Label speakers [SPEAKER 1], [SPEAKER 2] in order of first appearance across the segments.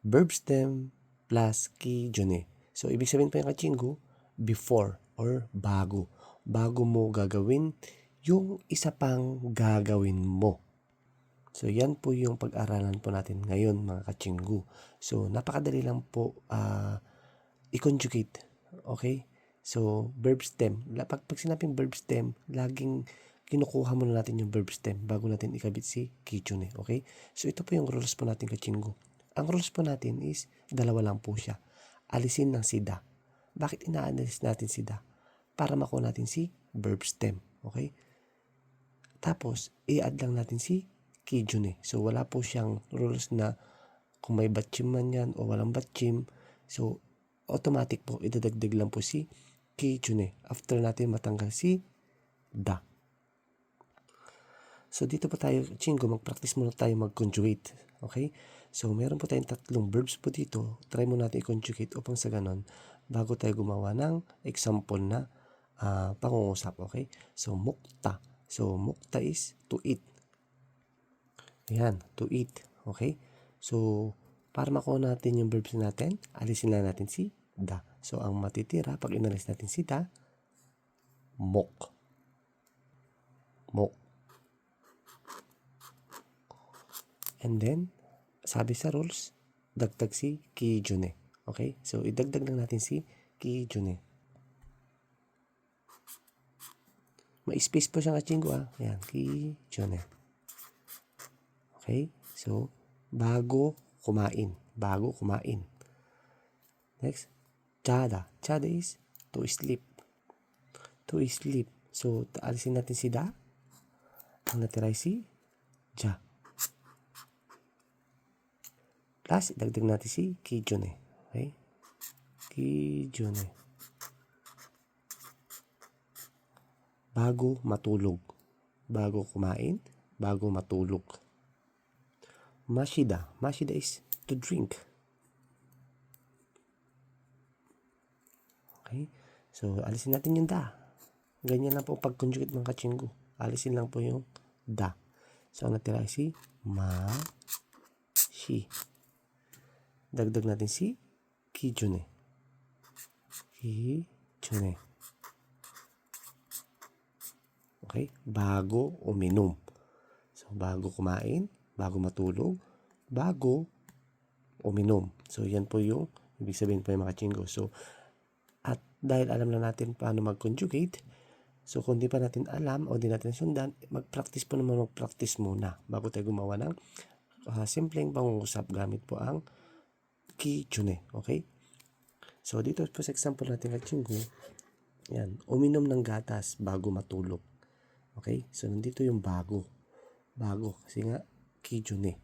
[SPEAKER 1] verb stem plus kijune. So, ibig sabihin po yung kachingu, before or bago. Bago mo gagawin yung isa pang gagawin mo. So, yan po yung pag-aralan po natin ngayon mga kachinggu. So, napakadali lang po i-conjugate. Okay? So, verb stem. Pag sinabing verb stem, laging kinukuha muna natin yung verb stem bago natin ikabit si kijune. Okay? So, ito po yung rules po natin kachinggu. Ang rules po natin is, dalawa lang po siya. Alisin ng sida. Bakit inaalis natin sida? Para makuha natin si verb stem. Okay? Tapos, i-add lang natin si kijune. So, wala po siyang rules na kung may batchim man yan o walang batchim. So, automatic po, idadagdag lang po si kijune after natin matanggal si da. So, dito po tayo, chingo, mag-practice muna tayo mag-conjugate. Okay? So, meron po tayong tatlong verbs po dito. Try mo natin i-conjugate upang sa ganon, bago tayo gumawa ng example na pangungusap. Okay? So, mukta. So, mukta is to eat. Ayan, to eat. Okay? So, para makuha natin yung verbs natin, alisin lang natin si da. So, ang matitira, pag inalis natin si da, mok. Mok. And then, sabi sa rules, dagdag si kijune. Okay? So, idagdag lang natin si kijune. May space po siyang kachinggo Ayan, kijune. Okay? So, bago kumain. Bago kumain. Next, chada. Chada is to sleep. To sleep. So, alisin natin si da. Ang natira si ja. Plus, idagdag natin si kijune. Okay? Kijune. Bago matulog. Bago kumain, bago matulog. Mashida. Mashida is to drink. Okay? So, alisin natin yung da. Ganyan lang po pag-conjugate ng kachinggu. Alisin lang po yung da. So, ang natira si ma, shi. Dagdag natin si kijune. Kijune. Okay? Bago uminom. So, bago kumain, bago matulog, bago uminom. So, yan po yung ibig sabihin po yung mga kachinggo. So, at dahil alam na natin paano mag-conjugate, so kung di pa natin alam o di natin sundan, mag-practice muna bago tayo gumawa ng simpleng pangungusap gamit po ang kijune. Okay? So, dito po sa example natin kachinggo, yan, uminom ng gatas bago matulog. Okay? So, nandito yung bago. Bago. Kasi nga, kijune.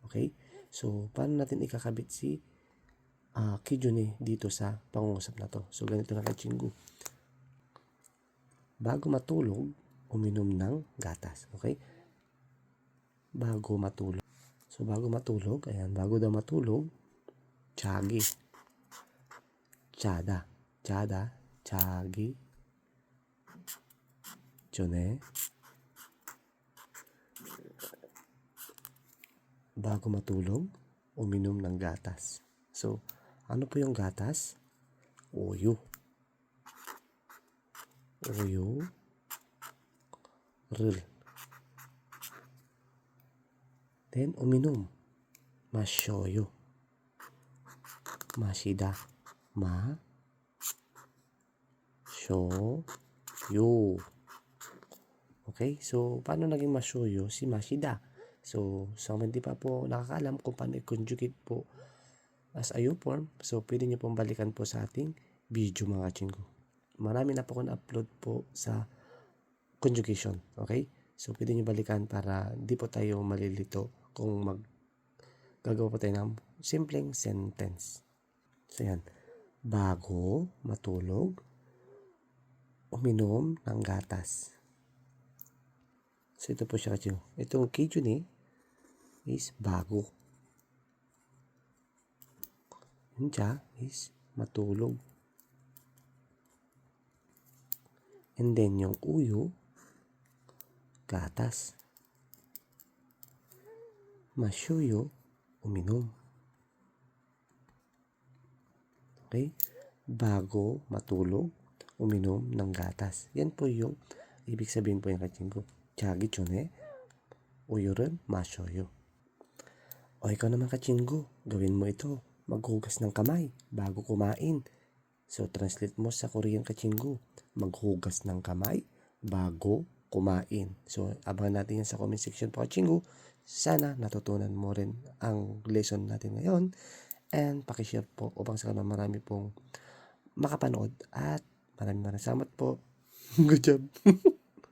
[SPEAKER 1] Okay? So, paano natin ikakabit si kijune dito sa pangungusap na to? So, ganito na kachinggu. Bago matulog, uminom ng gatas. Okay? Bago matulog. So, bago matulog, ayan, bago daw matulog, chagi. Chada. Chada. Chagi. Jone. Bago matulog, uminom ng gatas. So, ano po yung gatas? Uyo. Uyo. Ril. Then, uminom. Mashoyo. Mashida. Ma. Shoyo. Okay? So, paano naging mashoyo si Mashida? So, sa hindi pa po nakakaalam kung paano i-conjugate po as a U form, so pwede nyo pong balikan po sa ating video mga kachinggo. Marami na po akong upload po sa conjugation. Okay? So, pwede nyo balikan para di po tayo malilito kung gagawa po tayo ng simpleng sentence. So, yan. Bago matulog, uminom ng gatas. So, ito po siya kachinggo. Itong kijune is bago. Yung cha is matulog. And then, yung uyo, gatas. Mashuyo, uminom. Okay? Bago matulog, uminom ng gatas. Yan po yung ibig sabihin po yung kachinggo. 자기 전에 우유를 마셔요. O ikaw naman kachinggo, gawin mo ito. Maghugas ng kamay bago kumain. So, translate mo sa Korean kachinggo. Maghugas ng kamay bago kumain. So, abangan natin yan sa comment section po kachinggo. Sana natutunan mo rin ang lesson natin ngayon. And pakishare po upang sa kanila marami pong makapanood. At maraming salamat po. Good job.